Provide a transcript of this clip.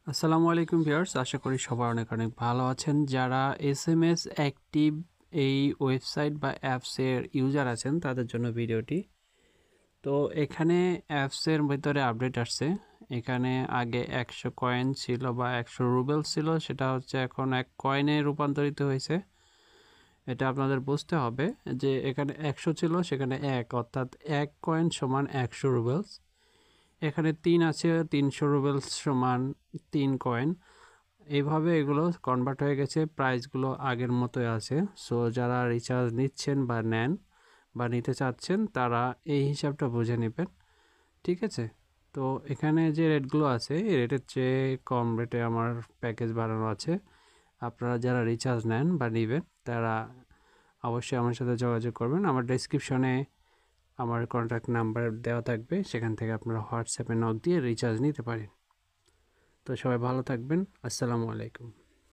আসসালামু আলাইকুম ভিউয়ার্স, আশা করি সবাই অনেক অনেক ভালো আছেন। যারা এসএমএস অ্যাক্টিভ এই ওয়েবসাইট বা অ্যাপসের ইউজার আছেন তাদের জন্য ভিডিওটি। তো এখানে অ্যাপসের ভিতরে আপডেট আসছে। এখানে আগে 100 কয়েন ছিল বা 100 রুবেল ছিল, সেটা হচ্ছে এখন 1 কয়েনে রূপান্তরিত হয়েছে। এটা আপনাদের বুঝতে হবে যে এখানে 100 ছিল, সেখানে 1, অর্থাৎ 1 কয়েন সমান 100 রুবেলস। এখানে 3 আছে, 300 রুবেলস সমান 3 কয়েন। এইভাবে এগুলো কনভার্ট হয়ে গেছে, প্রাইসগুলো আগের মতোই আছে। সো যারা রিচার্জ নিচ্ছেন বা নেন বা নিতে চাচ্ছেন তারা এই হিসাবটা বুঝে নেবেন, ঠিক আছে? তো এখানে যে রেটগুলো আছে এই রেটের চেয়ে কম রেটে আমার প্যাকেজ বাড়ানো আছে। আপনারা যারা রিচার্জ নেন বা নেবেন তারা অবশ্যই আমার সাথে যোগাযোগ করবেন। আমার ডেসক্রিপশনে আমার কন্ট্যাক্ট নাম্বার দেওয়া থাকবে, সেখান থেকে আপনারা হোয়াটসঅ্যাপে নক দিয়ে রিচার্জ নিতে পারেন। তো সবাই ভালো থাকবেন। আসসালামু আলাইকুম।